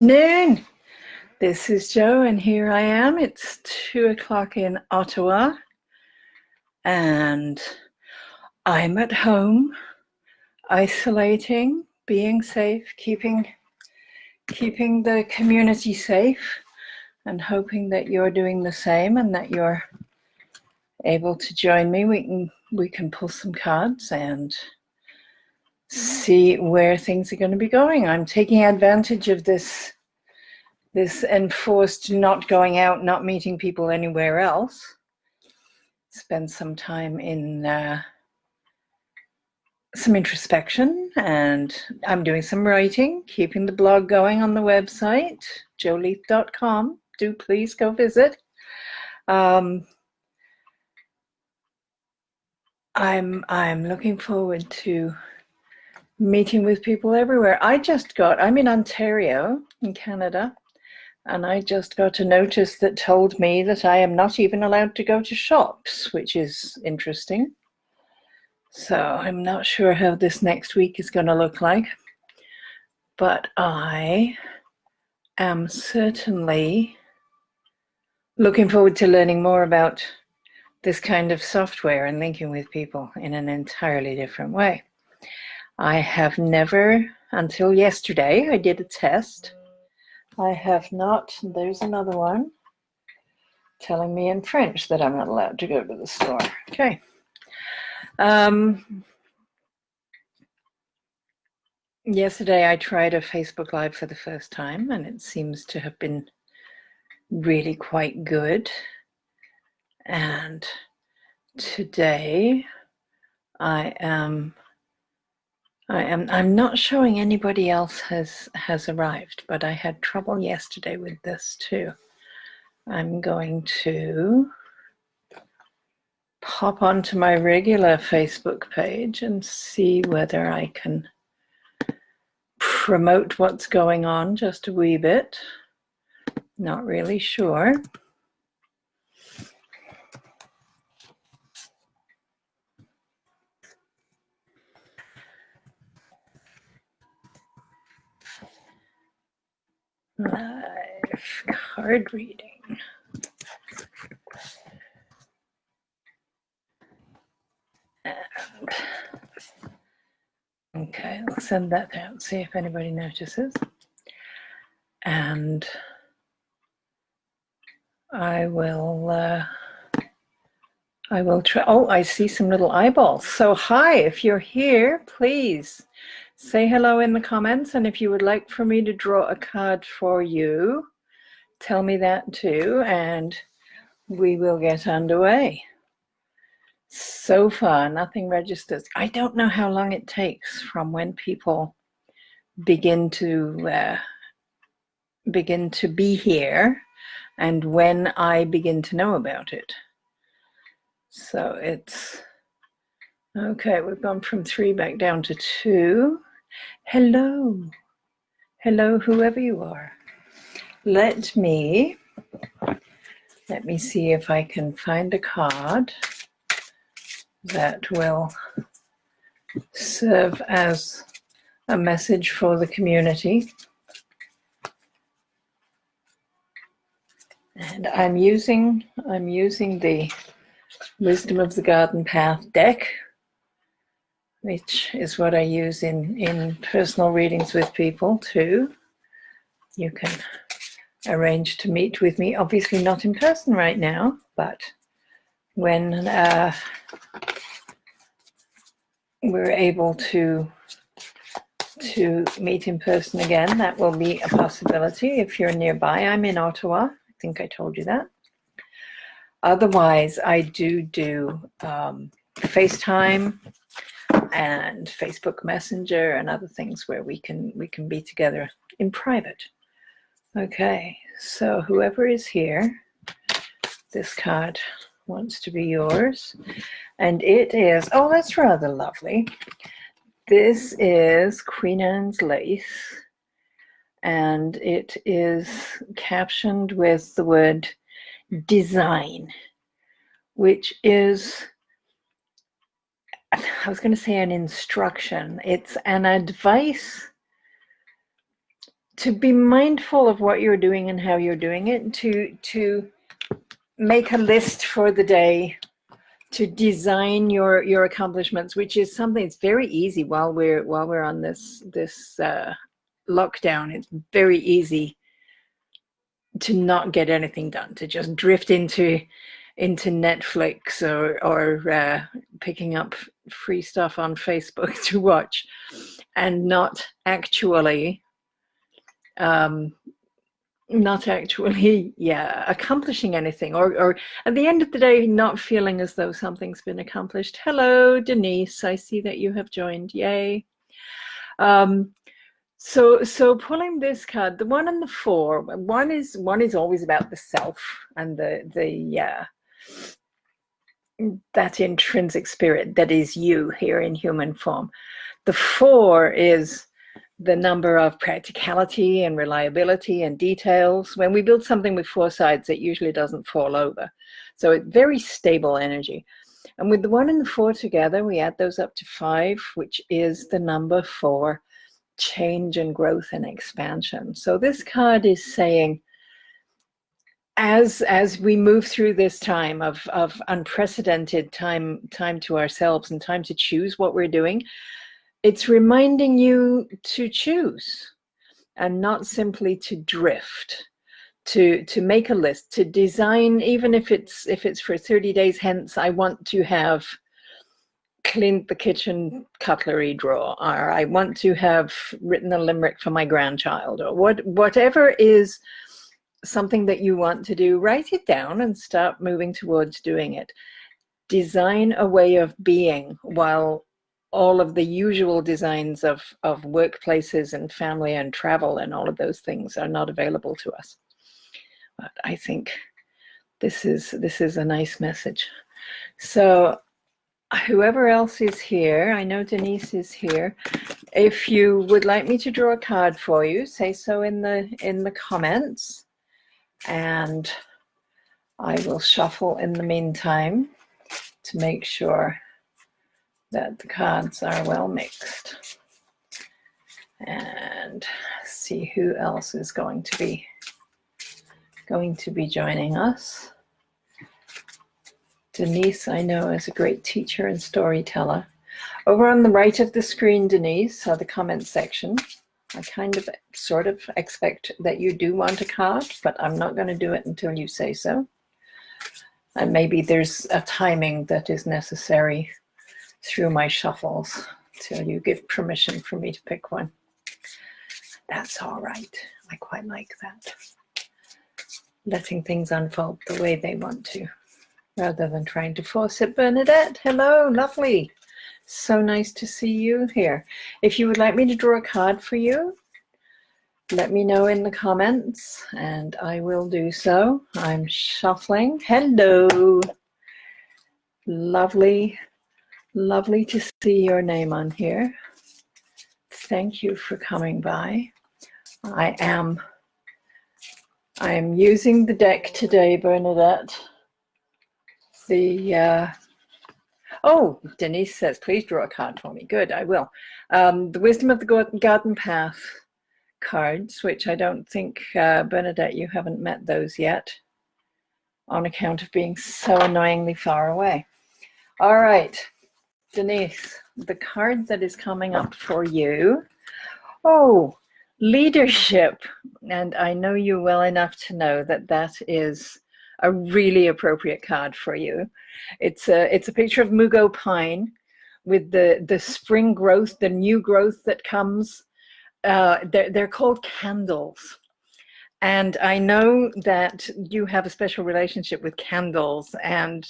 Noon. This is Jo, and here I am. It's 2:00 in Ottawa, and I'm at home, isolating, being safe, keeping the community safe, and hoping that you're doing the same and that you're able to join me. We can pull some cards and see where things are going to be going. I'm taking advantage of this enforced not going out, not meeting people anywhere else. Spend some time in some introspection, and I'm doing some writing, keeping the blog going on the website, joleath.com. Do please go visit. I'm looking forward to meeting with people everywhere. I'm in Ontario, in Canada, and I just got a notice that told me that I am not even allowed to go to shops, which is interesting. So I'm not sure how this next week is going to look like, but I am certainly looking forward to learning more about this kind of software and linking with people in an entirely different way. I have never, until yesterday, I did a test. I have not, there's another one telling me in French that I'm not allowed to go to the store. Okay. Yesterday I tried a Facebook Live for the first time, and it seems to have been really quite good. And today I'm not showing anybody else has arrived, but I had trouble yesterday with this too. I'm going to pop onto my regular Facebook page and see whether I can promote what's going on just a wee bit. Not really sure. Live card reading. And okay, I'll send that out, see if anybody notices. And I will try. Oh, I see some little eyeballs. So hi, if you're here, please say hello in the comments. And if you would like for me to draw a card for you, tell me that too, and we will get underway. So far, nothing registers. I don't know how long it takes from when people begin to be here and when I begin to know about it. So it's okay. We've gone from 3 back down to 2. Hello, whoever you are. Let me see if I can find a card that will serve as a message for the community. And I'm using the Wisdom of the Garden Path deck, which is what I use in personal readings with people too. You can arrange to meet with me, obviously not in person right now, but when we're able to meet in person again, that will be a possibility if you're nearby. I'm in Ottawa. I think I told you that. Otherwise, I do FaceTime and Facebook Messenger and other things where we can be together in private. Okay, so whoever is here, this card wants to be yours. And it is, oh, that's rather lovely. This is Queen Anne's lace, and it is captioned with the word design, which is, I was going to say an instruction. It's an advice to be mindful of what you're doing and how you're doing it, to make a list for the day, to design your accomplishments, which is something that's very easy while we're on this lockdown. It's very easy to not get anything done, to just drift into Netflix or picking up free stuff on Facebook to watch, and not actually accomplishing anything, or at the end of the day not feeling as though something's been accomplished. Hello, Denise, I see that you have joined. Yay. So pulling this card, the 1 and the 4, one is always about the self and that intrinsic spirit that is you here in human form. The 4 is the number of practicality and reliability and details. When we build something with 4 sides, it usually doesn't fall over. So it's very stable energy. And with the 1 and the 4 together, we add those up to 5, which is the number for change and growth and expansion. So this card is saying, as we move through this time of unprecedented time to ourselves and time to choose what we're doing, it's reminding you to choose and not simply to drift, to make a list, to design, even if it's for 30 days hence, I want to have cleaned the kitchen cutlery drawer, or I want to have written a limerick for my grandchild, or whatever is something that you want to do. Write it down and start moving towards doing it. Design a way of being while all of the usual designs of workplaces and family and travel and all of those things are not available to us. But I think this is a nice message. So whoever else is here, I know Denise is here. If you would like me to draw a card for you, say so in the comments, and I will shuffle in the meantime to make sure that the cards are well mixed, and see who else is going to be joining us. Denise, I know, is a great teacher and storyteller. Over on the right of the screen, Denise, are the comment section. I sort of expect that you do want a card, but I'm not going to do it until you say so. And maybe there's a timing that is necessary through my shuffles till you give permission for me to pick one. That's all right. I quite like that. Letting things unfold the way they want to, rather than trying to force it. Bernadette, hello, lovely. So nice to see you here. If you would like me to draw a card for you, let me know in the comments and I will do so. I'm shuffling. Hello. Lovely, lovely to see your name on here. Thank you for coming by. I am using the deck today, Bernadette. Oh, Denise says, please draw a card for me. Good, I will. The Wisdom of the Garden Path cards, which I don't think, Bernadette, you haven't met those yet on account of being so annoyingly far away. All right, Denise, the card that is coming up for you. Oh, leadership. And I know you well enough to know that that is a really appropriate card for you. It's a picture of Mugo pine with the spring growth, the new growth that comes. They're called candles. And I know that you have a special relationship with candles and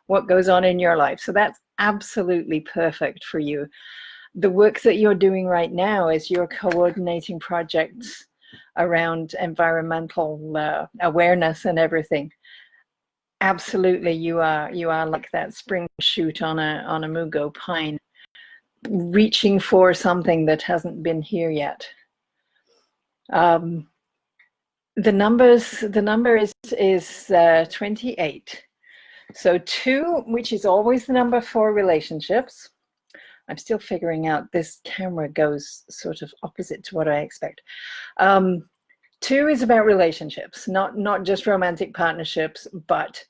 what goes on in your life. So that's absolutely perfect for you. The work that you're doing right now is you're coordinating projects around environmental awareness and everything. Absolutely, you are like that spring shoot on a Mugo pine, reaching for something that hasn't been here yet. The number is 28. So 2, which is always the number for relationships. I'm still figuring out, this camera goes sort of opposite to what I expect. 2 is about relationships, not just romantic partnerships, but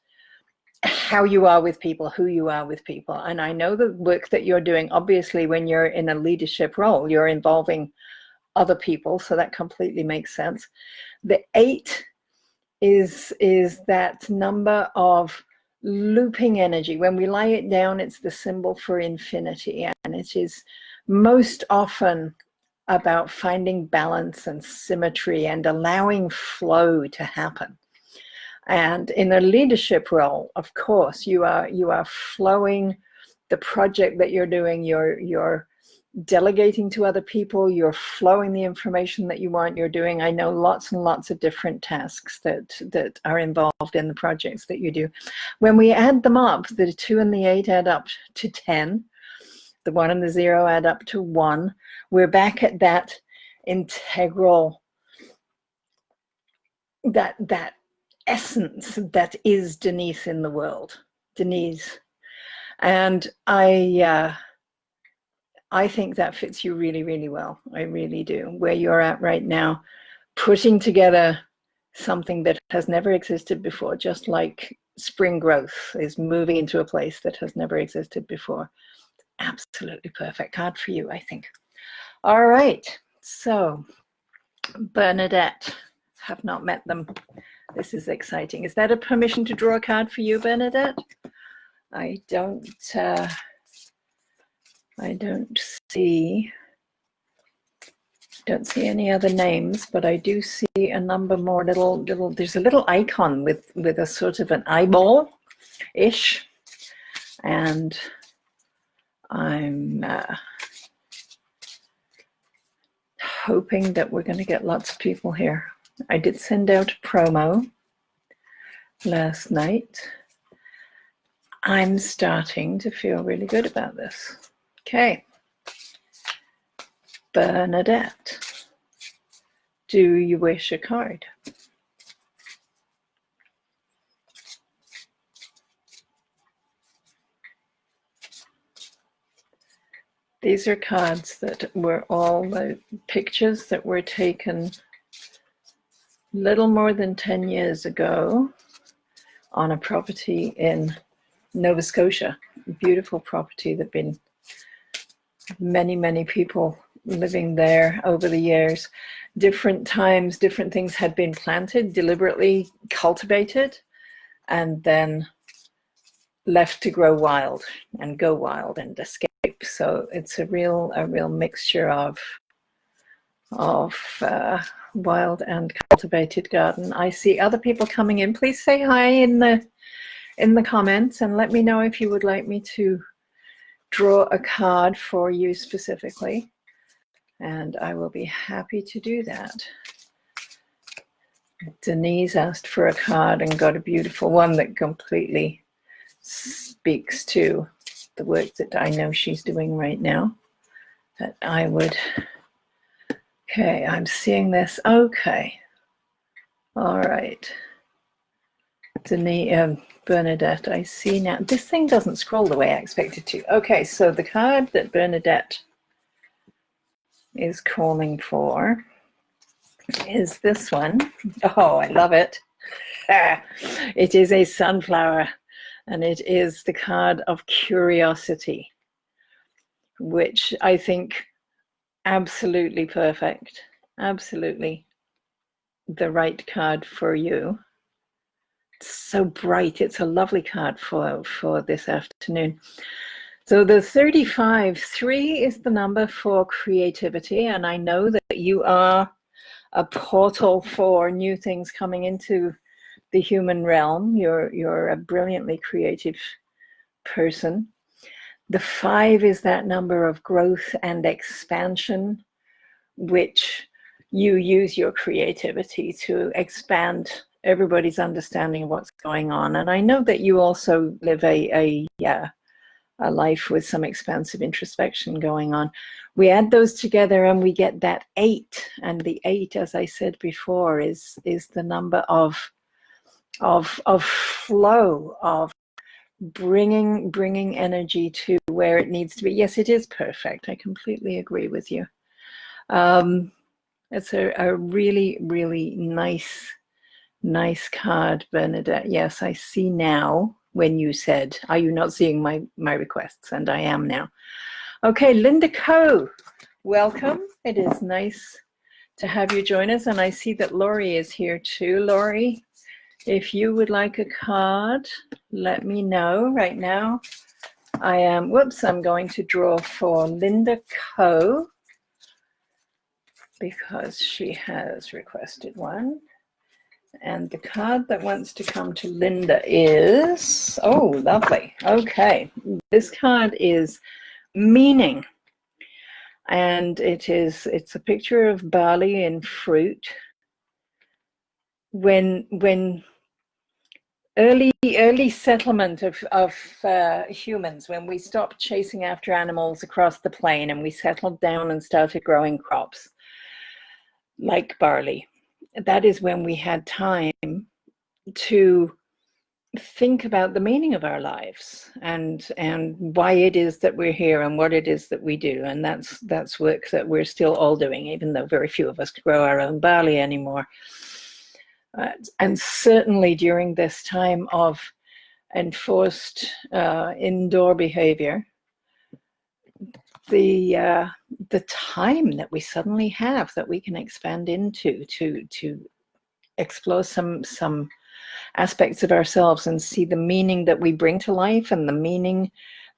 how you are with people, who you are with people. And I know the work that you're doing, obviously, when you're in a leadership role, you're involving other people, so that completely makes sense. The 8 is that number of looping energy. When we lie it down, it's the symbol for infinity, and it is most often about finding balance and symmetry and allowing flow to happen. And in a leadership role, of course, you are flowing the project that you're doing, you're delegating to other people, you're flowing the information that you want, you're doing, I know, lots and lots of different tasks that are involved in the projects that you do. When we add them up, the 2 and the 8 add up to 10. The 1 and the 0 add up to 1. We're back at that integral, that essence that is Denise in the world, Denise. And I think that fits you really, really well. I really do. Where you're at right now, putting together something that has never existed before, just like spring growth is moving into a place that has never existed before. Absolutely perfect card for you, I think. All right, so Bernadette, have not met them. This is exciting. Is that a permission to draw a card for you, Bernadette? I don't see any other names, but I do see a number more little, there's a little icon with a sort of an eyeball-ish, and I'm hoping that we're going to get lots of people here. I did send out a promo last night. I'm starting to feel really good about this. Okay. Bernadette, do you wish a card? These are cards that were all the pictures that were taken little more than 10 years ago on a property in Nova Scotia. A beautiful property that been many people living there over the years. Different times, different things had been planted, deliberately cultivated, and then left to grow wild and go wild and escape. So it's a real mixture of wild and cultivated garden. I see other people coming in. Please say hi in the comments and let me know if you would like me to draw a card for you specifically, and I will be happy to do that. Denise asked for a card and got a beautiful one that completely speaks to the work that I know she's doing right now, that I would. Okay, I'm seeing this. Okay. All right. Denise, Bernadette, I see now. This thing doesn't scroll the way I expected to. Okay, so the card that Bernadette is calling for is this one. Oh, I love it. It is a sunflower, and it is the card of curiosity, which I think absolutely perfect. Absolutely the right card for you. It's so bright. It's a lovely card for this afternoon. So the 35, 3 is the number for creativity, and I know that you are a portal for new things coming into the human realm. You're a brilliantly creative person. The 5 is that number of growth and expansion, which you use your creativity to expand everybody's understanding of what's going on. And I know that you also live a life with some expansive introspection going on. We add those together and we get that 8. And the 8, as I said before, is the number of flow, of bringing energy to where it needs to be. Yes, it is perfect. I completely agree with you. It's a really, really nice card, Bernadette. Yes, I see now when you said, are you not seeing my requests? And I am now. Okay, Linda Coe, welcome. It is nice to have you join us. And I see that Laurie is here too. Laurie, if you would like a card, let me know right now. I'm going to draw for Linda Coe because she has requested one. And the card that wants to come to Linda is, oh, lovely. Okay, this card is meaning. And it's a picture of barley and fruit. When early settlement of humans, when we stopped chasing after animals across the plain and we settled down and started growing crops like barley, that is when we had time to think about the meaning of our lives and why it is that we're here and what it is that we do. And that's work that we're still all doing, even though very few of us grow our own barley anymore. And certainly during this time of enforced indoor behavior, the time that we suddenly have that we can expand into to explore some aspects of ourselves and see the meaning that we bring to life and the meaning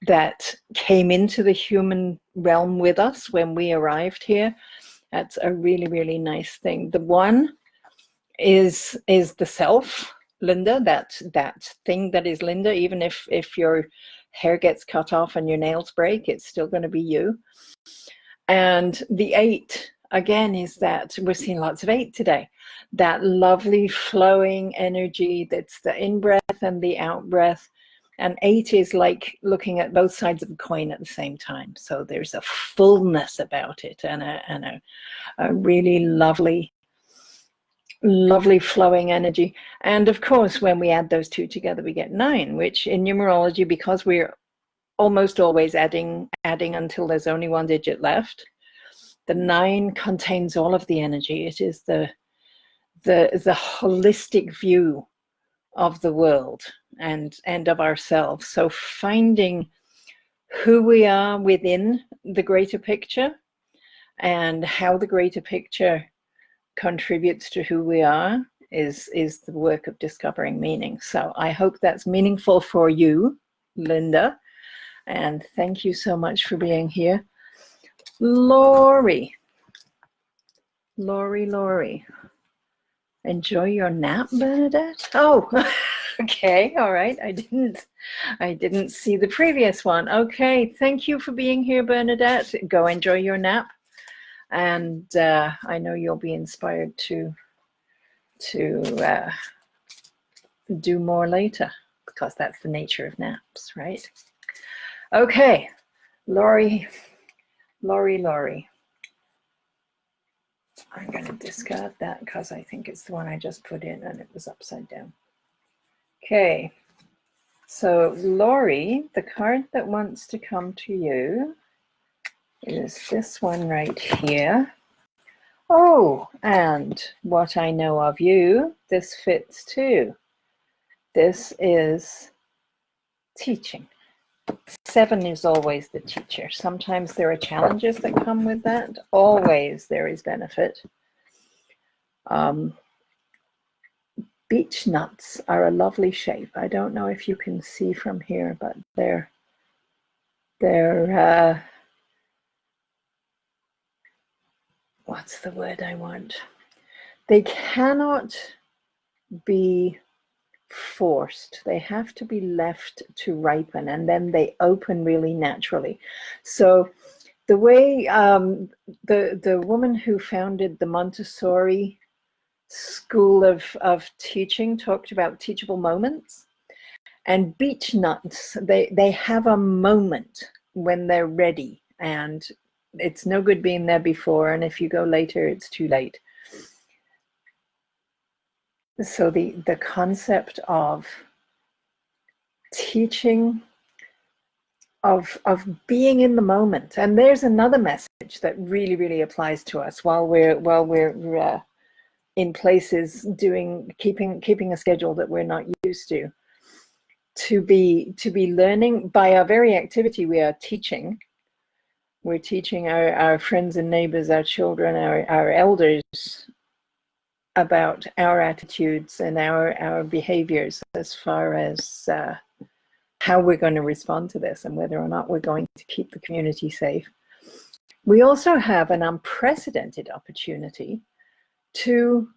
that came into the human realm with us when we arrived here. That's a really, really nice thing. The one is the self, Linda, that thing that is Linda. Even if your hair gets cut off and your nails break, it's still going to be you. And the 8 again is that we're seeing lots of 8 today, that lovely flowing energy that's the in-breath and the out-breath. And 8 is like looking at both sides of a coin at the same time. So there's a fullness about it and a really lovely flowing energy. And of course, when we add those 2 together, we get 9, which in numerology, because we're almost always adding until there's only 1 digit left, the 9 contains all of the energy. It is the holistic view of the world and of ourselves. So finding who we are within the greater picture and how the greater picture contributes to who we are is the work of discovering meaning. So I hope that's meaningful for you, Linda, and thank you so much for being here. Laurie, enjoy your nap, Bernadette. Oh, okay, all right. I didn't see the previous one. Okay, thank you for being here, Bernadette. Go enjoy your nap. And I know you'll be inspired to do more later, because that's the nature of naps, right? Okay, Laurie. I'm going to discard that because I think it's the one I just put in and it was upside down. Okay, so Laurie, the card that wants to come to you is this one right here. Oh, and what I know of you, this fits too. This is teaching. 7 is always the teacher. Sometimes there are challenges that come with that. Always there is benefit. Beech nuts are a lovely shape. I don't know if you can see from here, but they're what's the word I want? They cannot be forced. They have to be left to ripen, and then they open really naturally. So the way the woman who founded the Montessori school of teaching talked about teachable moments, and beech nuts, they have a moment when they're ready, and it's no good being there before, and if you go later, it's too late. So the concept of teaching of being in the moment. And there's another message that really, really applies to us while we're in places keeping a schedule that we're not used to. To be learning by our very activity, we are teaching. We're teaching our friends and neighbors, our children, our elders about our attitudes and our behaviors as far as how we're going to respond to this and whether or not we're going to keep the community safe. We also have an unprecedented opportunity to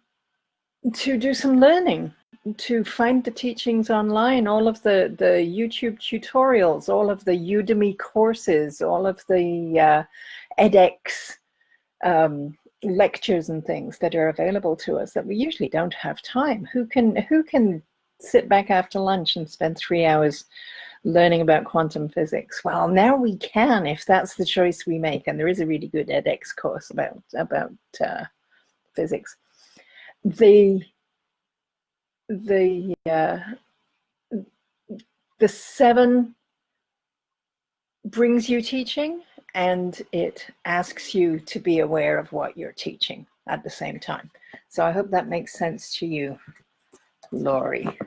do some learning, to find the teachings online, all of the YouTube tutorials, all of the Udemy courses, all of the edX lectures and things that are available to us that we usually don't have time. Who can sit back after lunch and spend 3 hours learning about quantum physics? Well, now we can, if that's the choice we make. And there is a really good edX course about physics. The 7 brings you teaching, and it asks you to be aware of what you're teaching at the same time. So I hope that makes sense to you, Laurie.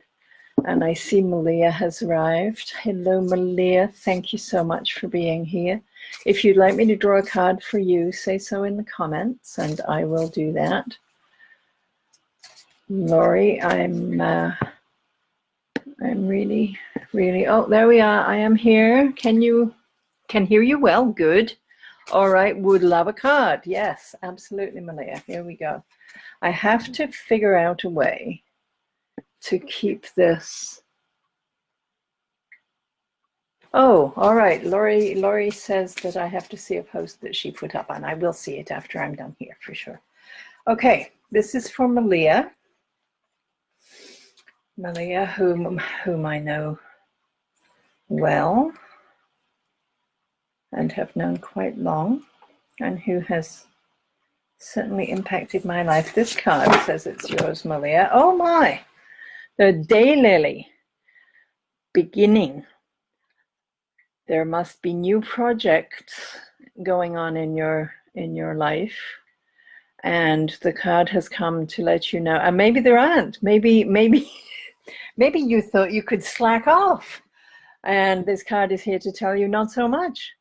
And I see Malia has arrived. Hello, Malia. Thank you so much for being here. If you'd like me to draw a card for you, say so in the comments, and I will do that. Laurie, I'm really, oh, there we are. I am here. Can hear you well? Good. All right. Would love a card. Yes, absolutely, Malia. Here we go. I have to figure out a way to keep this. Oh, all right. Laurie says that I have to see a post that she put up, and I will see it after I'm done here for sure. Okay, this is for Malia. Malia, whom I know well and have known quite long, and who has certainly impacted my life. This card says it's yours, Malia. Oh my, the daylily, beginning. There must be new projects going on in your life, and the card has come to let you know. And maybe there aren't. Maybe you thought you could slack off, and this card is here to tell you not so much.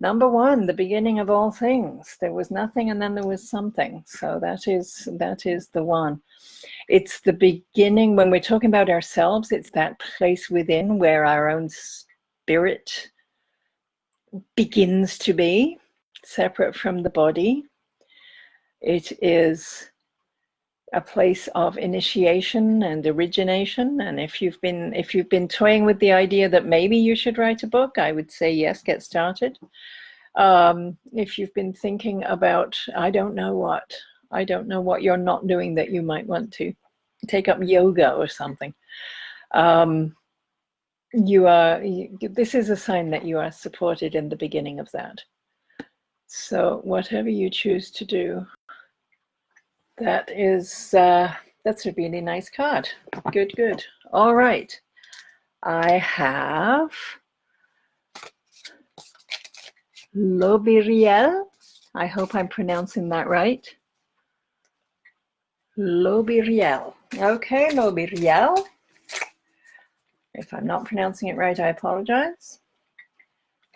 Number 1, the beginning of all things. There was nothing, and then there was something. So that is the one. It's the beginning. When we're talking about ourselves, it's that place within where our own spirit begins to be separate from the body. It is a place of initiation and origination. And if you've been toying with the idea that maybe you should write a book, I would say yes, get started. If you've been thinking about, I don't know what you're not doing that you might want to take up yoga or something. This is a sign that you are supported in the beginning of that. So whatever you choose to do, that's a really nice card. Good. All right. I have Lobiriel. I hope I'm pronouncing that right. Lobiriel. Okay, Lobiriel. If I'm not pronouncing it right, I apologize.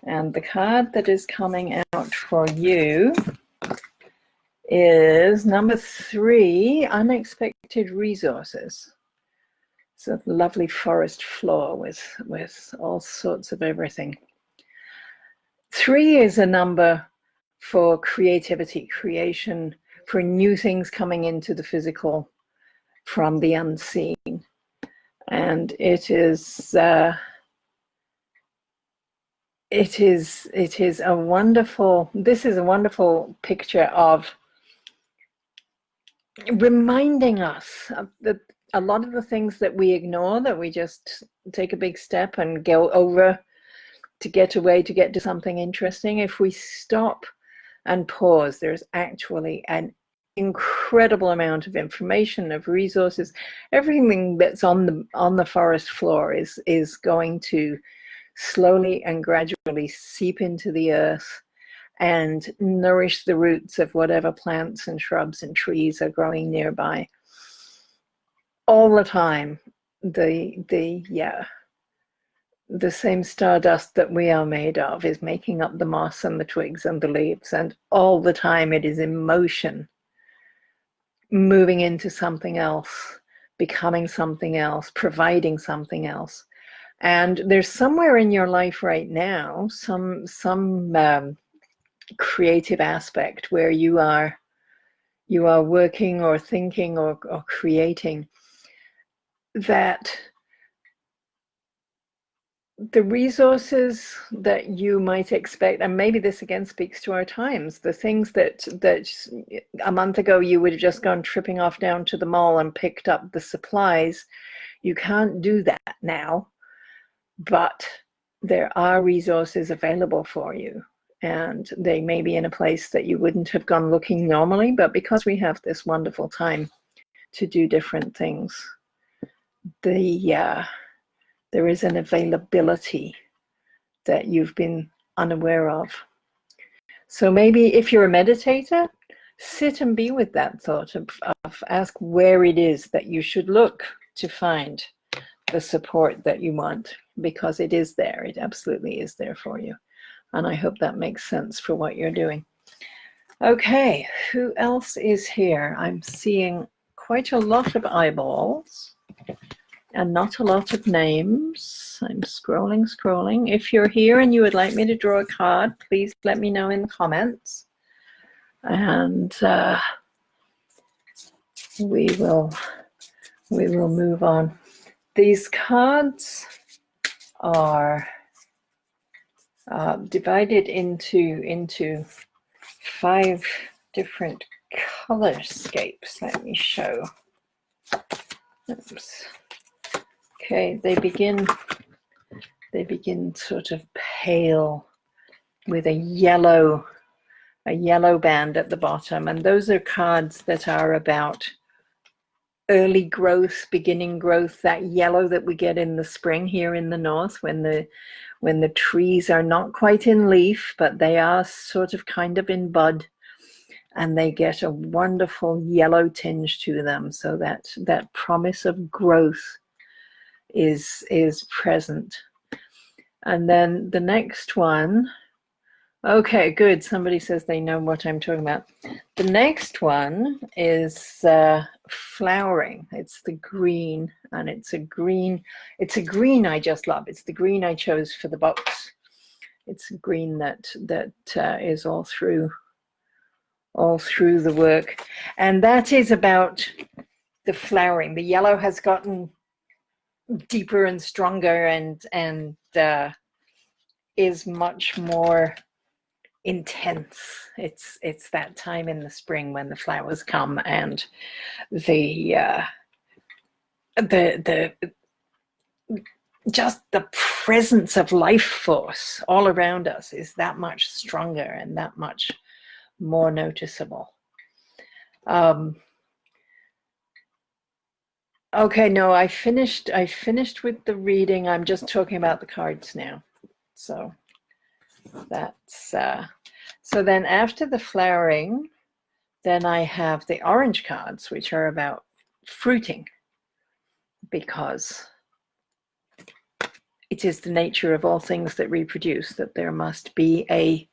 And the card that is coming out for you is number 3, unexpected resources. It's a lovely forest floor with all sorts of everything. 3 is a number for creativity, creation, for new things coming into the physical from the unseen. And it is a wonderful, this is a wonderful picture of reminding us of a lot of the things that we ignore, that we just take a big step and go over to get away, to get to something interesting. If we stop and pause, there's actually an incredible amount of information, of resources. Everything that's on the forest floor is going to slowly and gradually seep into the earth and nourish the roots of whatever plants and shrubs and trees are growing nearby. All the time, the same stardust that we are made of is making up the moss and the twigs and the leaves, and all the time it is in motion, moving into something else, becoming something else, providing something else. And there's somewhere in your life right now some creative aspect where you are working or thinking or creating that the resources that you might expect, and maybe this again speaks to our times, the things that a month ago you would have just gone tripping off down to the mall and picked up the supplies, you can't do that now, but there are resources available for you, and they may be in a place that you wouldn't have gone looking normally, but because we have this wonderful time to do different things, there is an availability that you've been unaware of. So maybe if you're a meditator, sit and be with that thought of ask where it is that you should look to find the support that you want, because it is there. It absolutely is there for you. And I hope that makes sense for what you're doing. Okay, who else is here? I'm seeing quite a lot of eyeballs and not a lot of names. I'm scrolling. If you're here and you would like me to draw a card, please let me know in the comments. And we will move on. These cards are divided into 5 different colorscapes. Let me show. Oops. Okay, they begin sort of pale with a yellow band at the bottom, and those are cards that are about early growth, beginning growth, that yellow that we get in the spring here in the north when the trees are not quite in leaf, but they are sort of kind of in bud, and they get a wonderful yellow tinge to them, so that promise of growth is present. And then the next one, okay, good, somebody says they know what I'm talking about. The next one is flowering. It's the green, and it's a green I just love. It's the green I chose for the box. It's a green that is all through the work, and that is about the flowering. The yellow has gotten deeper and stronger and is much more intense. It's that time in the spring when the flowers come, and the just the presence of life force all around us is that much stronger and that much more noticeable. Okay, no, I finished with the reading. I'm just talking about the cards now. So that's so then after the flowering, then I have the orange cards, which are about fruiting, because it is the nature of all things that reproduce that there must be a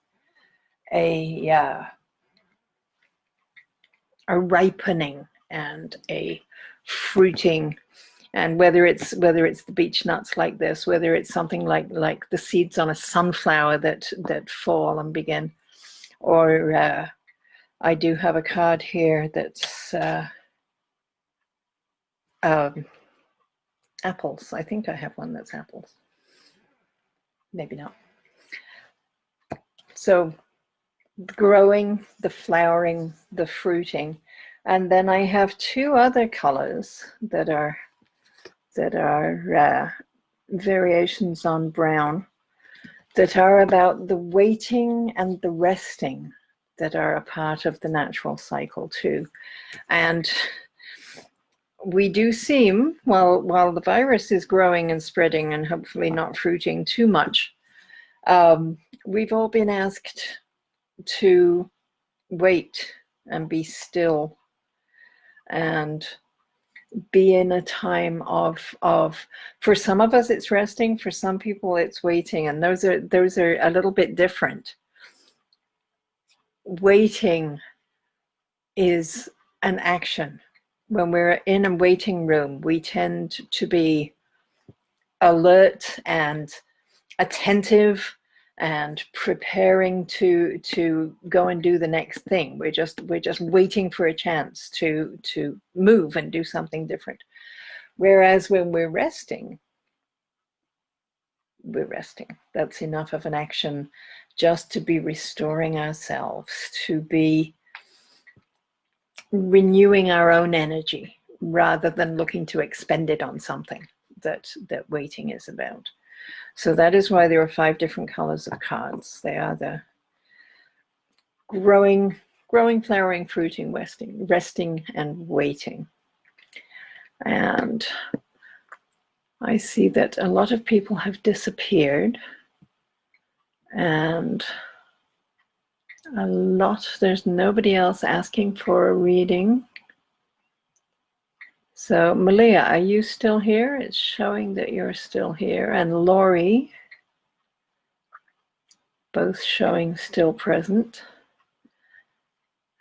ripening and a fruiting. And whether it's the beech nuts like this, whether it's something like the seeds on a sunflower that fall and begin, or I do have a card here that's apples. I think I have one that's apples. Maybe not. So growing, the flowering, the fruiting, and then I have 2 other colors that are variations on brown, that are about the waiting and the resting. that are a part of the natural cycle too. And we do seem, while the virus is growing and spreading and hopefully not fruiting too much, we've all been asked to wait and be still and be in a time of for some of us it's resting, for some people it's waiting, and those are a little bit different. Waiting is an action. When we're in a waiting room, we tend to be alert and attentive and preparing to go and do the next thing. We're just waiting for a chance to move and do something different. Whereas when we're resting, That's enough of an action just to be restoring ourselves, to be renewing our own energy rather than looking to expend it on something that waiting is about. So that is why there are 5 different colors of cards. They are the growing, flowering, fruiting, resting, and waiting. And I see that a lot of people have disappeared, and there's nobody else asking for a reading. So Malia, are you still here? It's showing that you're still here. And Lori, both showing still present.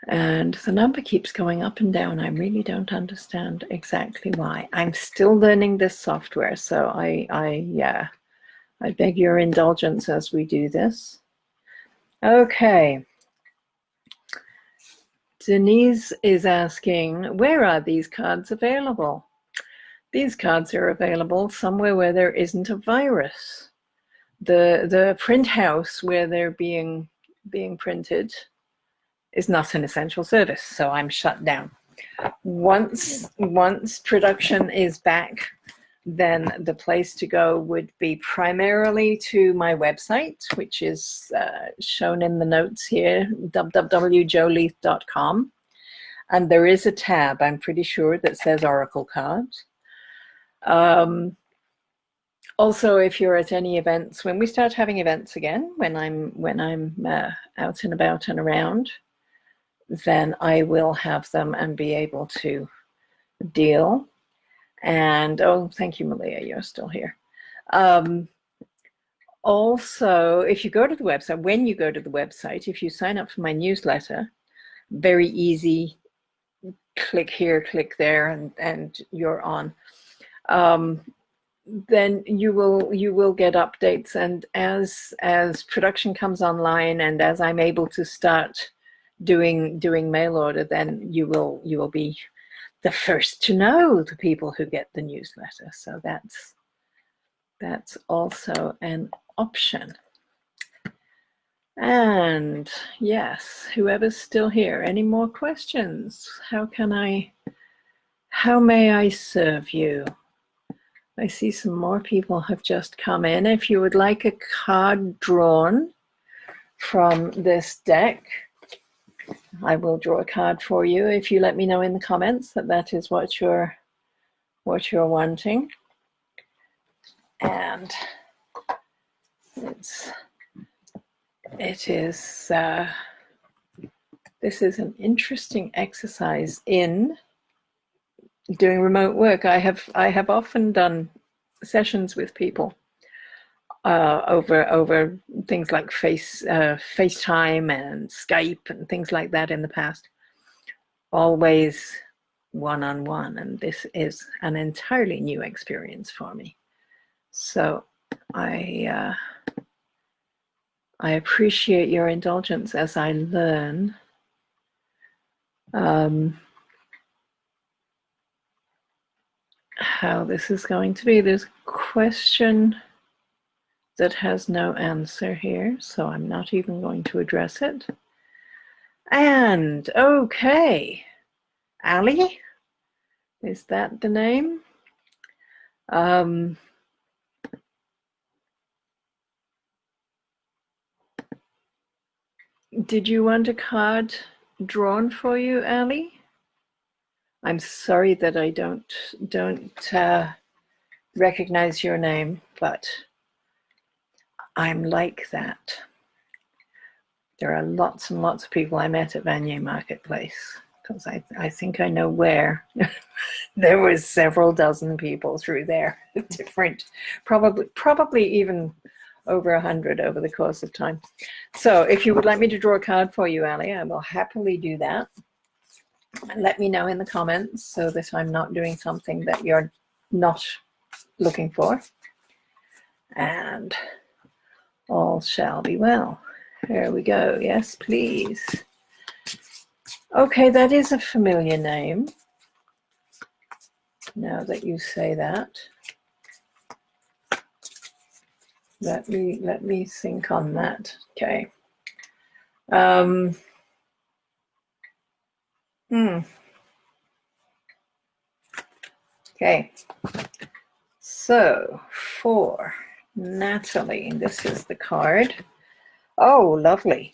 And the number keeps going up and down. I really don't understand exactly why. I'm still learning this software, so I beg your indulgence as we do this. Okay. Denise is asking, where are these cards available? These cards are available somewhere where there isn't a virus. The print house where they're being printed is not an essential service, so I'm shut down. Once production is back, then the place to go would be primarily to my website, which is shown in the notes here, www.joeleath.com. And there is a tab, I'm pretty sure, that says Oracle Cards. Also, if you're at any events, when we start having events again, when I'm out and about and around, then I will have them and be able to deal. And oh, thank you, Malia, you're still here. Also, if you go to the website, when you go to the website, if you sign up for my newsletter, very easy, click here, click there, and you're on. Then you will get updates, and as production comes online and as I'm able to start doing mail order, then you will be the first to know, the people who get the newsletter. So that's also an option. And yes, whoever's still here, any more questions? How may I serve you? I see some more people have just come in. If you would like a card drawn from this deck, I will draw a card for you if you let me know in the comments that is what you're wanting. And this is an interesting exercise in doing remote work. I have often done sessions with people over things like FaceTime and Skype and things like that in the past. Always one-on-one, and this is an entirely new experience for me. So I appreciate your indulgence as I learn. How this is going to be. There's a question that has no answer here, so I'm not even going to address it. And okay, Ali, is that the name? Did you want a card drawn for you, Ali? I'm sorry that I don't recognize your name, but I'm like that. There are lots and lots of people I met at Vanier Marketplace, because I think I know where. There was several dozen people through there, different, probably even over 100 over the course of time. So if you would like me to draw a card for you, Ali, I will happily do that. And let me know in the comments so that I'm not doing something that you're not looking for. And all shall be well. There we go. Yes, please. Okay, that is a familiar name. Now that you say that, let me think on that. Okay. Okay. So for Natalie, this is the card. Oh, lovely.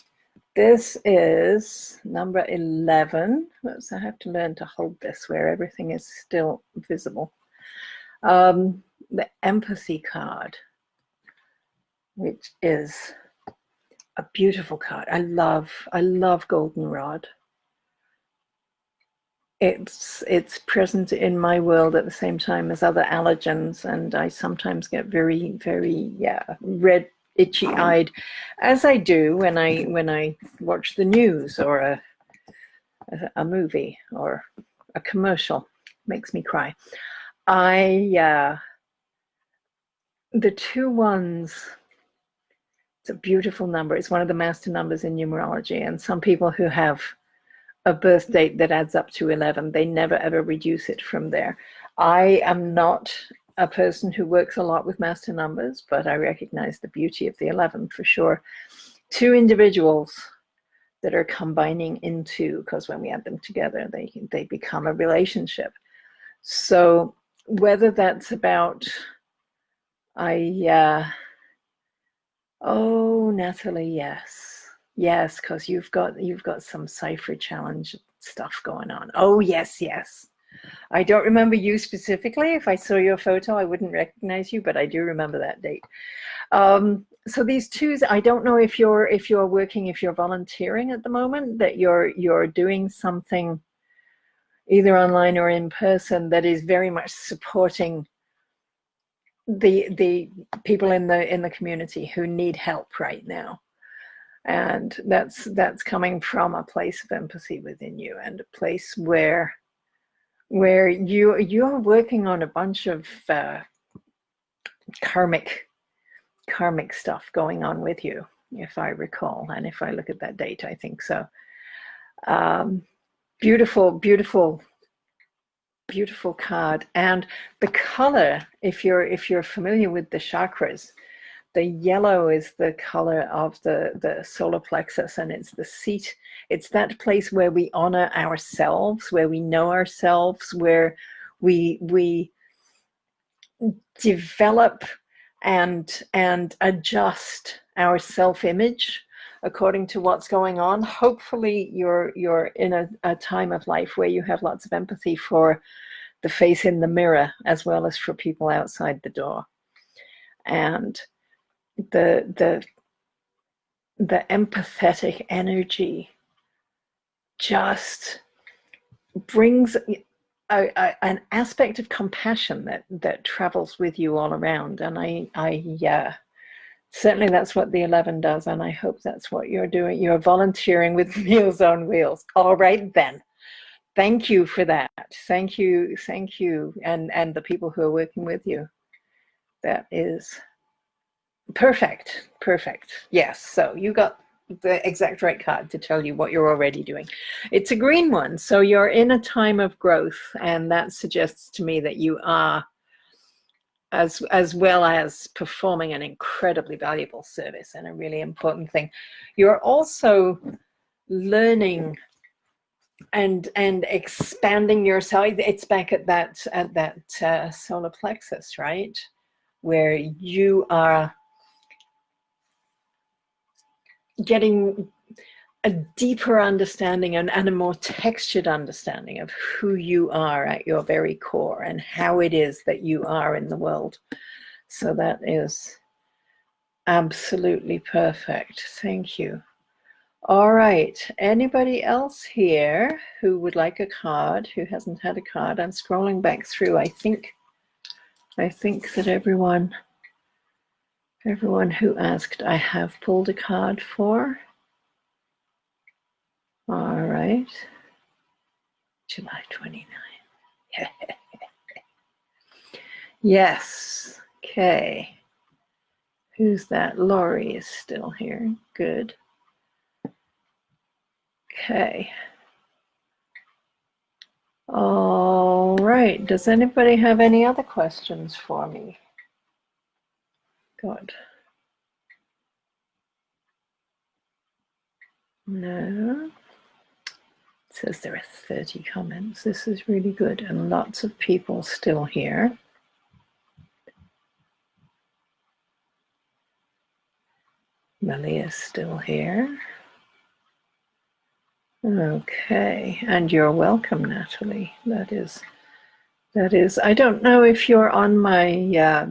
This is number 11. Oops, I have to learn to hold this where everything is still visible. The empathy card, which is a beautiful card. I love goldenrod. It's present in my world at the same time as other allergens, and I sometimes get very red, itchy-eyed, as I do when I watch the news or a movie or a commercial. Makes me cry. The 2 1s. It's a beautiful number. It's one of the master numbers in numerology, and some people who have a birth date that adds up to 11, they never ever reduce it from there. I am not a person who works a lot with master numbers, but I recognize the beauty of the 11 for sure. 2 individuals that are combining into, because when we add them together, they become a relationship. So whether that's about, oh, Natalie, yes, because you've got some cipher challenge stuff going on. Oh, yes. I don't remember you specifically. If I saw your photo, I wouldn't recognize you, but I do remember that date. So these 2s, I don't know if you're working, if you're volunteering at the moment, that you're doing something either online or in person that is very much supporting the people in the community who need help right now. And that's coming from a place of empathy within you, and a place where you're working on a bunch of karmic stuff going on with you, if I recall, and if I look at that date, I think so. Beautiful card. And the color, if you're familiar with the chakras, the yellow is the color of the solar plexus, and it's the seat. It's that place where we honor ourselves, where we know ourselves, where we develop and adjust our self-image according to what's going on. Hopefully you're in a time of life where you have lots of empathy for the face in the mirror as well as for people outside the door. And the empathetic energy just brings an aspect of compassion that travels with you all around. And I certainly that's what the 11 does, and I hope that's what you're doing. You're volunteering with Meals on Wheels. All right then. Thank you for that. Thank you, and the people who are working with you. That is perfect. Yes, so you got the exact right card to tell you what you're already doing. It's a green one, so you're in a time of growth, and that suggests to me that you are, as well as performing an incredibly valuable service and a really important thing, you're also learning and expanding yourself. It's back at that solar plexus, right, where you are getting a deeper understanding and a more textured understanding of who you are at your very core and how it is that you are in the world. So that is absolutely perfect. Thank you. All right. Anybody else here who would like a card, who hasn't had a card? I'm scrolling back through. I think that everyone who asked, I have pulled a card for. All right. July 29. Yes. Okay. Who's that? Laurie is still here. Good. Okay. All right. Does anybody have any other questions for me? Good. No. It says there are 30 comments. This is really good, and lots of people still here. Malia's still here. Okay, and you're welcome, Natalie. That is. I don't know if you're on my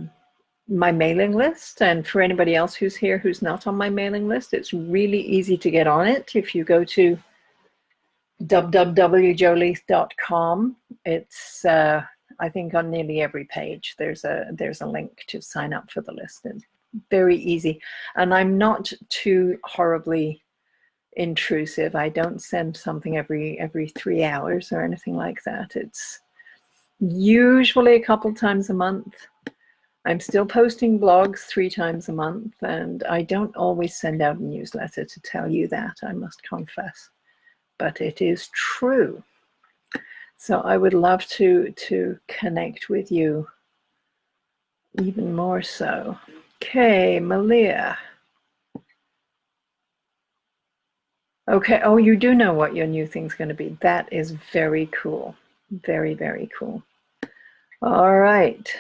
my mailing list, and for anybody else who's here who's not on my mailing list, it's really easy to get on it. If you go to www.joeleath.com, it's I think on nearly every page there's a link to sign up for the list. It's very easy, and I'm not too horribly intrusive. I don't send something every 3 hours or anything like that. It's usually a couple times a month. I'm still posting blogs 3 times a month, and I don't always send out a newsletter to tell you that, I must confess, but it is true. So I would love to connect with you even more so. Okay, Malia. Okay, oh, you do know what your new thing's going to be. That is very cool. Very, very cool. All right.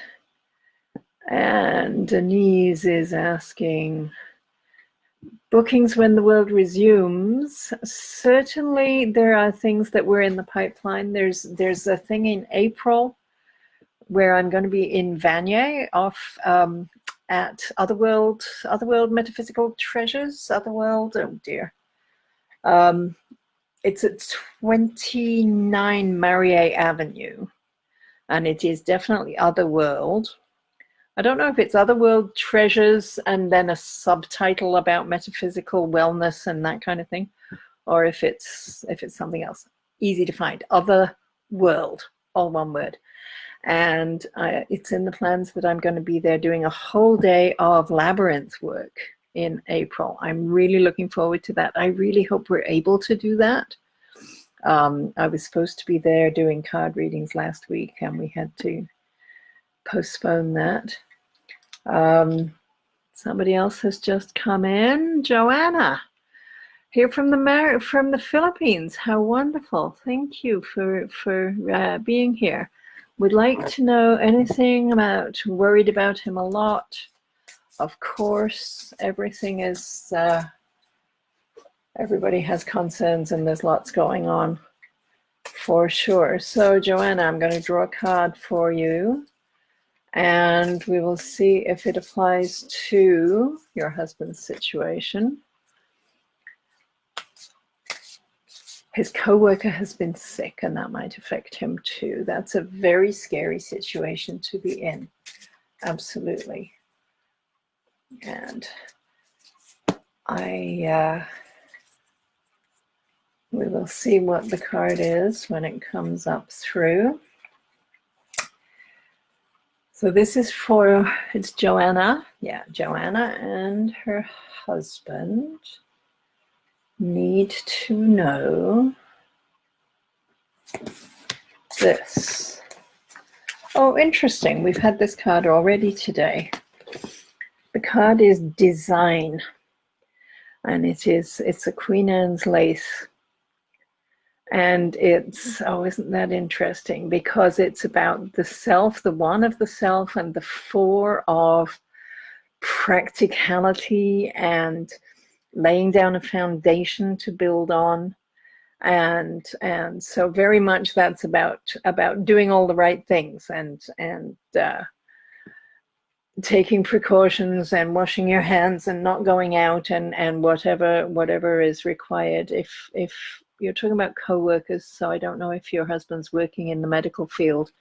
And Denise is asking, bookings when the world resumes. Certainly there are things that were in the pipeline. There's a thing in April where I'm going to be in Vanier off at Otherworld Metaphysical Treasures. Otherworld, oh dear. It's at 29 Marier Avenue, and it is definitely Otherworld. I don't know if it's Otherworld Treasures and then a subtitle about metaphysical wellness and that kind of thing, or if it's something else. Easy to find. Otherworld, all one word. And it's in the plans that I'm going to be there doing a whole day of labyrinth work in April. I'm really looking forward to that. I really hope we're able to do that. I was supposed to be there doing card readings last week, and we had to postpone that. Somebody else has just come in. Joanna, here from the Philippines. How wonderful! Thank you for being here. Would like to know anything about? Worried about him a lot. Of course, everything is. Everybody has concerns, and there's lots going on, for sure. So, Joanna, I'm going to draw a card for you, and we will see if it applies to your husband's situation. His co-worker has been sick, and that might affect him too. That's a very scary situation to be in. Absolutely. And we will see what the card is when it comes up through. So this is for, it's Joanna. Yeah, Joanna and her husband need to know this. Oh, interesting. We've had this card already today. The card is Design, and it's a Queen Anne's Leath. And it's, oh, isn't that interesting? Because it's about the self, the one of the self, and the four of practicality and laying down a foundation to build on. And so very much that's about doing all the right things and taking precautions and washing your hands and not going out and whatever is required. If you're talking about co-workers, so I don't know if your husband's working in the medical field,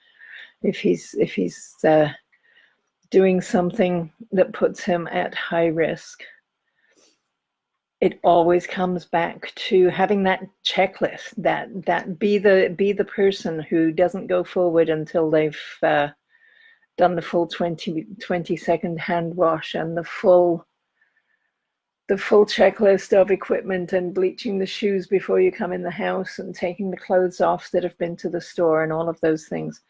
if he's doing something that puts him at high risk, it always comes back to having that checklist, that be the person who doesn't go forward until they've done the full 20-second hand wash and the full checklist of equipment and bleaching the shoes before you come in the house and taking the clothes off that have been to the store and all of those things.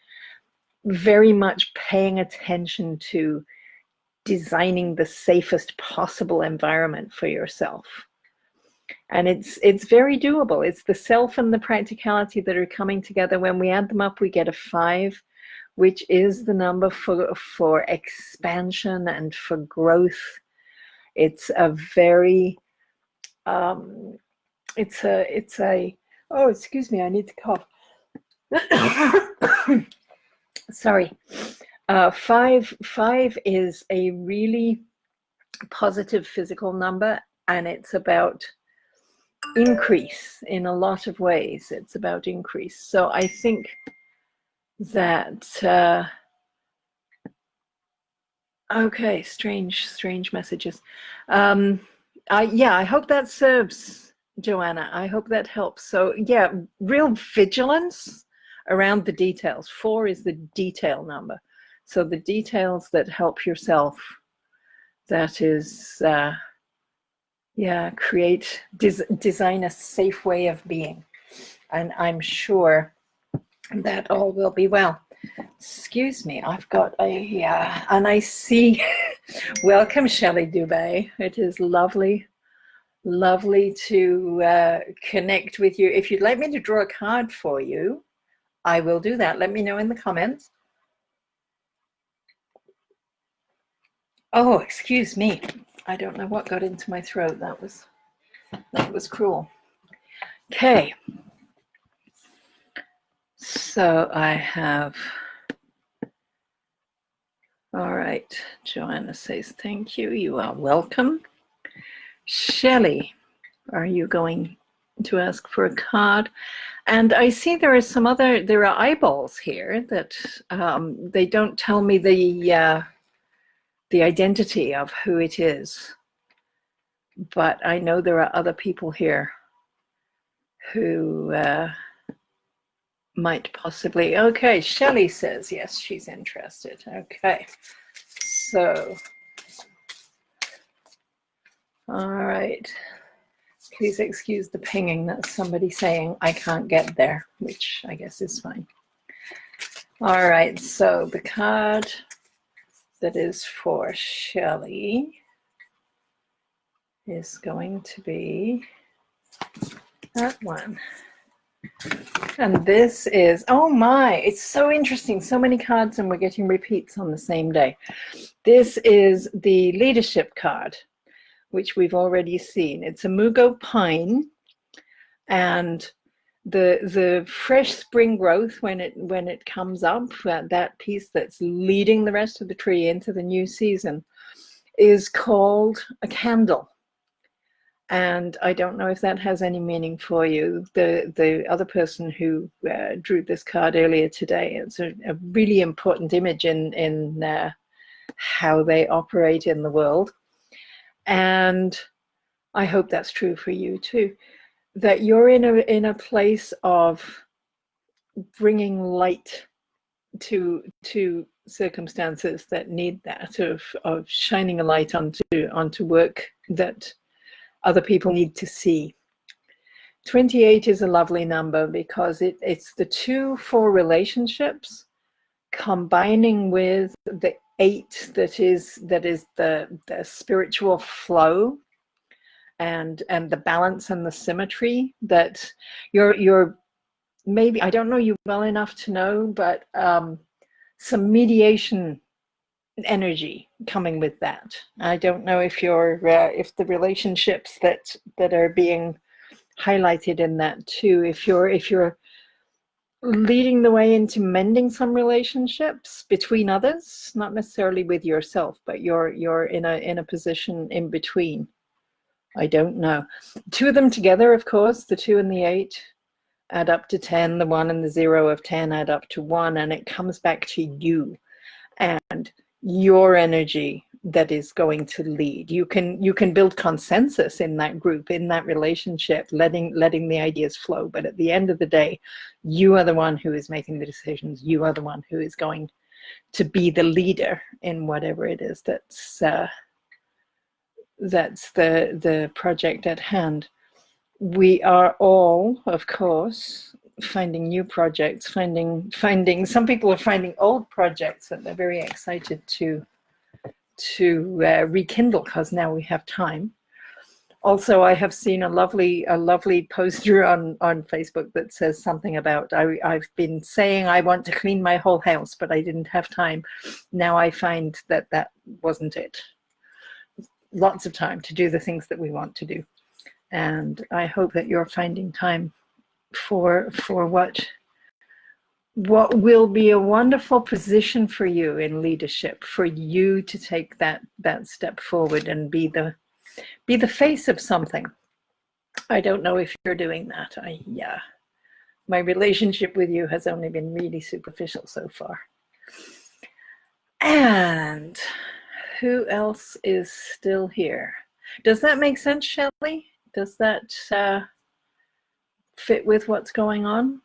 Very much paying attention to designing the safest possible environment for yourself. And it's very doable. It's the self and the practicality that are coming together. When we add them up, we get a 5, which is the number for expansion and for growth. It's a very oh, excuse me, I need to cough. Sorry. 5 is a really positive physical number, and it's about increase in a lot of ways. It's about increase. So I think that okay, strange messages. I hope that serves, Joanna. I hope that helps. So yeah, real vigilance around the details. 4 is the detail number. So the details that help yourself, that is design a safe way of being. And I'm sure that all will be well. Excuse me, I've got and I see, welcome Shelley Dubé. It is lovely to connect with you. If you'd like me to draw a card for you, I will do that. Let me know in the comments. Oh, excuse me. I don't know what got into my throat. That was cruel. Okay. So I have, all right. Joanna says, thank you. You are welcome. Shelley, are you going to ask for a card? And I see there are eyeballs here that they don't tell me the identity of who it is, but I know there are other people here who might possibly. Okay, Shelley says yes, she's interested. Okay, so all right, please excuse the pinging. That's somebody saying I can't get there, which I guess is fine. All right, so the card that is for Shelley is going to be that one. And this is, oh my, it's so interesting. So many cards and we're getting repeats on the same day. This is the leadership card, which we've already seen. It's a Mugo pine, and the fresh spring growth when it comes up, that piece that's leading the rest of the tree into the new season, is called a candle. And I don't know if that has any meaning for you. The other person who drew this card earlier today, it's a really important image in how they operate in the world. And I hope that's true for you too, that you're in a place of bringing light to circumstances that need that, of shining a light onto work that other people need to see. 28 is a lovely number because it's the 2 for relationships combining with the 8 that is the spiritual flow and the balance and the symmetry that you're maybe, I don't know you well enough to know, but some mediation energy coming with that. I don't know if if the relationships that are being highlighted in that too, if you're leading the way into mending some relationships between others, not necessarily with yourself, but you're in a position in between. I don't know. Two of them together, of course, the 2 and the 8 add up to 10, the 1 and the 0 of 10 add up to 1, and it comes back to you and your energy that is going to lead. You can build consensus in that group, in that relationship, letting the ideas flow. But at the end of the day, you are the one who is making the decisions. You are the one who is going to be the leader in whatever it is that's the project at hand. We are all, of course, finding new projects, finding some people are finding old projects that they're very excited to rekindle, because now we have time. Also, I have seen a lovely poster on Facebook that says something about, I've been saying I want to clean my whole house, but I didn't have time. Now I find that wasn't it. Lots of time to do the things that we want to do. And I hope that you're finding time for what will be a wonderful position for you in leadership, for you to take that step forward and be the face of something. I don't know if you're doing that. My relationship with you has only been really superficial so far. And who else is still here? Does that make sense, Shelley? Does that fit with what's going on?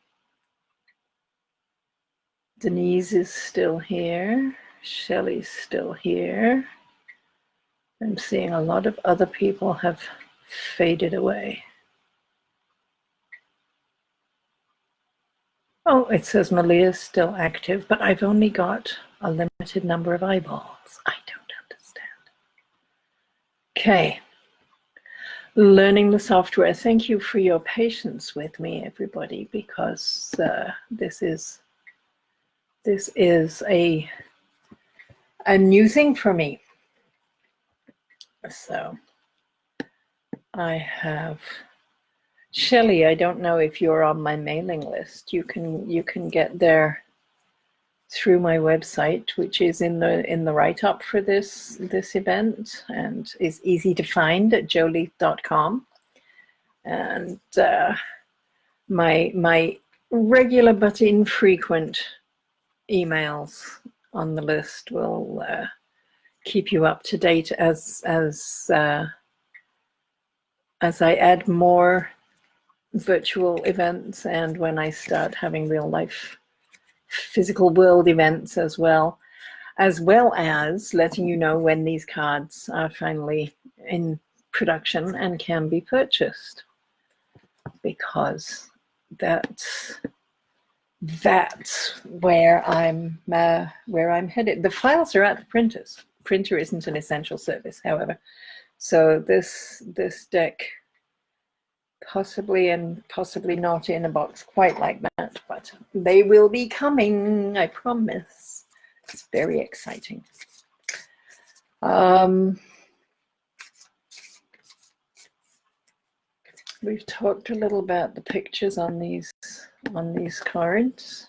Denise is still here. Shelley's still here. I'm seeing a lot of other people have faded away. Oh, it says Malia's still active, but I've only got a limited number of eyeballs. I don't understand. Okay. Learning the software. Thank you for your patience with me, everybody, because this is a new thing for me. So I have Shelley. I don't know if you're on my mailing list. You can get there through my website, which is in the write-up for this event, and is easy to find at joleath.com. And my regular but infrequent emails on the list will keep you up to date as I add more virtual events, and when I start having real life physical world events as well as letting you know when these cards are finally in production and can be purchased, because that's where I'm headed. The files are at the printers. Printer isn't an essential service, however, so this deck possibly not in a box quite like that, but they will be coming, I promise. It's very exciting. We've talked a little about the pictures on these cards,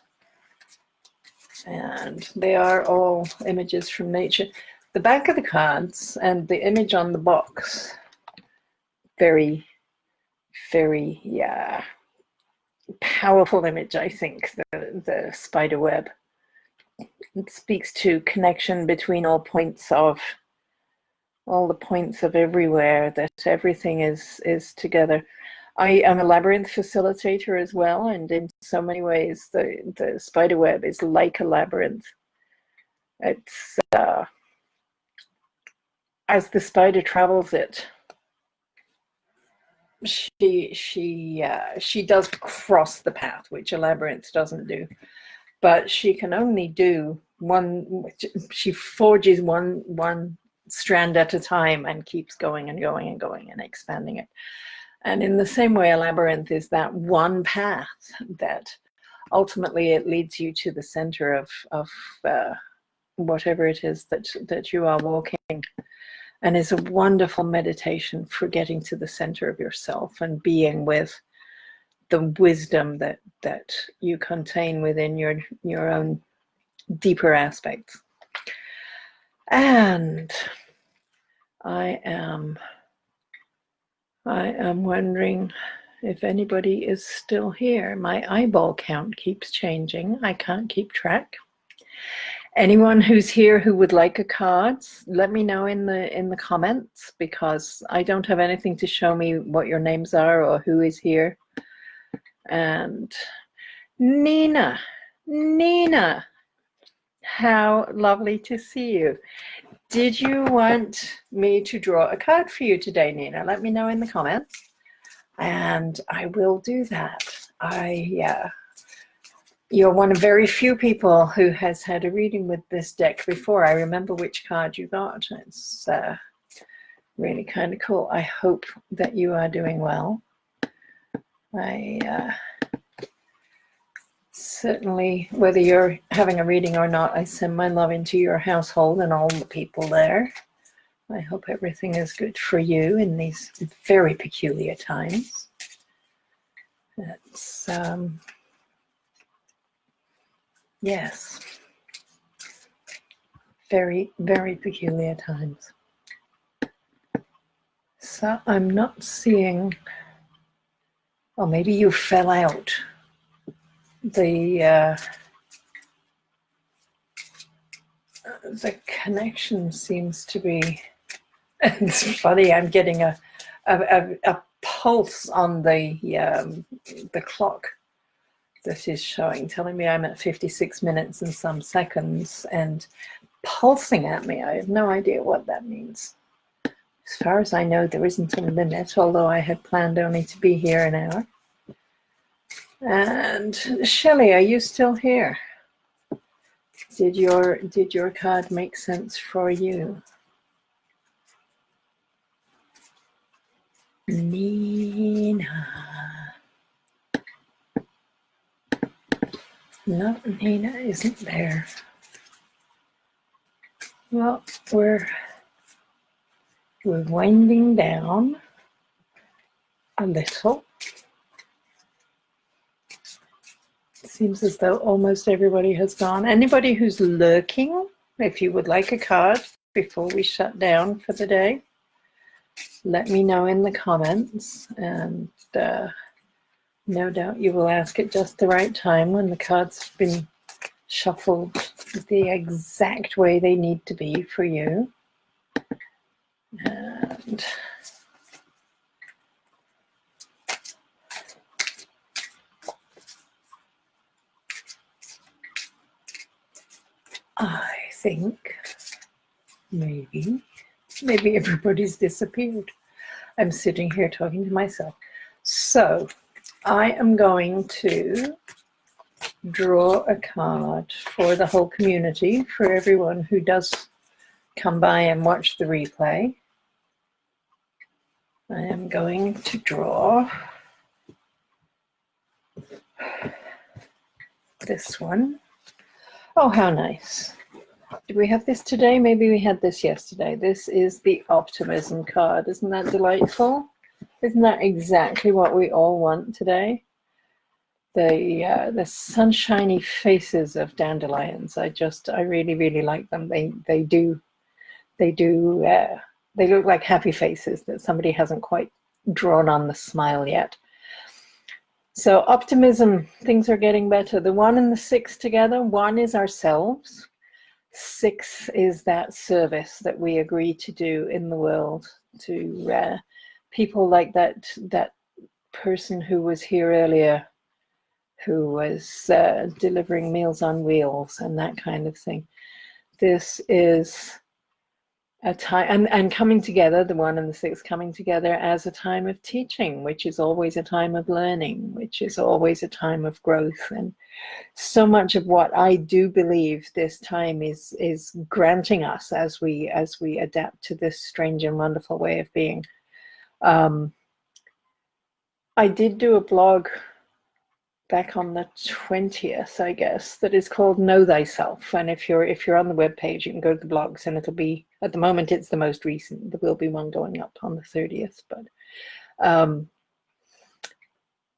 and they are all images from nature. The back of the cards and the image on the box, very powerful image, I think. The spider web. It speaks to connection between all the points of everywhere, that everything is together. I am a labyrinth facilitator as well, and in so many ways the spider web is like a labyrinth. It's as the spider travels it, she does cross the path, which a labyrinth doesn't do, but she can only do one. She forges one strand at a time and keeps going and going and going and expanding it. And in the same way, a labyrinth is that one path that ultimately it leads you to the center of whatever it is that you are walking, and is a wonderful meditation for getting to the center of yourself and being with the wisdom that you contain within your own deeper aspects. And I am wondering if anybody is still here. My eyeball count keeps changing. I can't keep track. Anyone who's here who would like a card, let me know in the comments, because I don't have anything to show me what your names are or who is here. And Nina, how lovely to see you. Did you want me to draw a card for you today, Nina? Let me know in the comments, and I will do that. You're one of very few people who has had a reading with this deck before. I remember which card you got. It's really kind of cool. I hope that you are doing well. Certainly, whether you're having a reading or not, I send my love into your household and all the people there. I hope everything is good for you in these very peculiar times. It's, yes, very, very peculiar times. So I'm not seeing, oh, maybe you fell out. The connection seems to be, it's funny, I'm getting a pulse on the clock that is showing, telling me I'm at 56 minutes and some seconds, and pulsing at me. I have no idea what that means. As far as I know, there isn't a limit, although I had planned only to be here an hour. And Shelley, are you still here? Did your card make sense for you? Nina. No, Nina isn't there. Well, we're winding down a little. It seems as though almost everybody has gone. Anybody who's lurking, if you would like a card before we shut down for the day, let me know in the comments, and no doubt you will ask at just the right time when the cards have been shuffled the exact way they need to be for you. And I think maybe everybody's disappeared. I'm sitting here talking to myself. So I am going to draw a card for the whole community, for everyone who does come by and watch the replay. I am going to draw this one. Oh, how nice. Did we have this today? Maybe we had this yesterday. This is the optimism card. Isn't that delightful? Isn't that exactly what we all want today? The sunshiny faces of dandelions. I really, really like them. They look like happy faces that somebody hasn't quite drawn on the smile yet. So optimism, things are getting better. The 1 and the 6 together. 1 is ourselves. 6 is that service that we agree to do in the world to people like that person who was here earlier, who was delivering Meals on Wheels and that kind of thing. This is a time, and coming together, the 1 and the 6 coming together as a time of teaching, which is always a time of learning, which is always a time of growth. And so much of what I do believe this time is granting us as we adapt to this strange and wonderful way of being. I did do a blog back on the 20th, I guess, that is called Know Thyself. And if you're on the webpage, you can go to the blogs, and it'll be, at the moment it's the most recent. There will be one going up on the 30th, but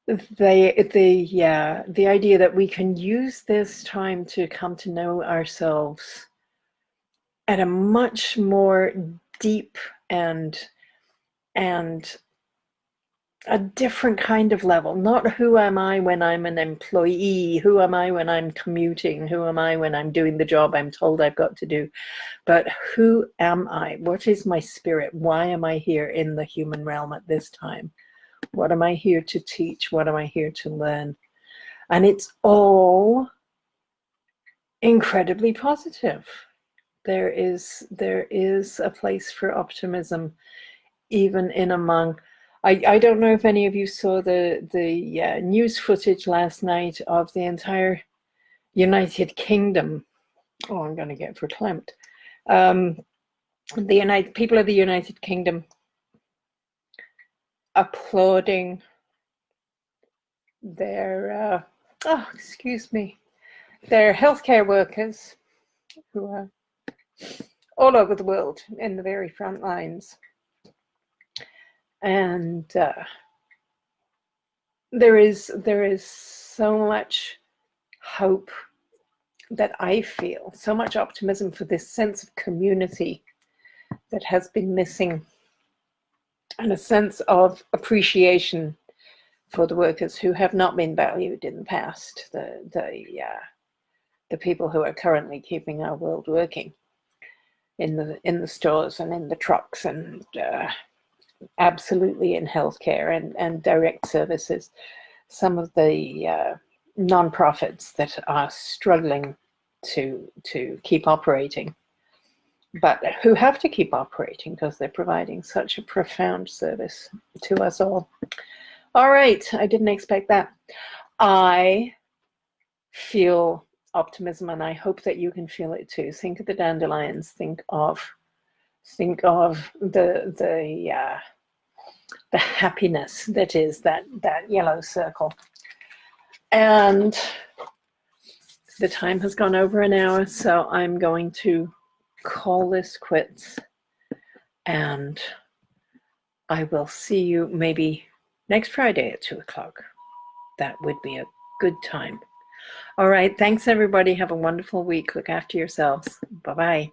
the idea that we can use this time to come to know ourselves at a much more deep and a different kind of level. Not who am I when I'm an employee, who am I when I'm commuting, who am I when I'm doing the job I'm told I've got to do, but who am I? What is my spirit? Why am I here in the human realm at this time? What am I here to teach? What am I here to learn? And it's all incredibly positive. There is a place for optimism, even in among. I don't know if any of you saw the news footage last night of the entire United Kingdom. Oh, I'm going to get verklempt. The people of the United Kingdom applauding their their healthcare workers who are all over the world in the very front lines. And there is so much hope that I feel, so much optimism for this sense of community that has been missing, and a sense of appreciation for the workers who have not been valued in the past, the people who are currently keeping our world working in the stores and in the trucks, and absolutely in healthcare and direct services. Some of the non-profits that are struggling to keep operating, but who have to keep operating because they're providing such a profound service to us all. All right, I didn't expect that. I feel optimism, and I hope that you can feel it too. Think of the dandelions. Think of the happiness that is that yellow circle. And the time has gone over an hour, so I'm going to call this quits, and I will see you maybe next Friday at 2 o'clock. That would be a good time. All right, thanks everybody. Have a wonderful week. Look after yourselves. Bye-bye.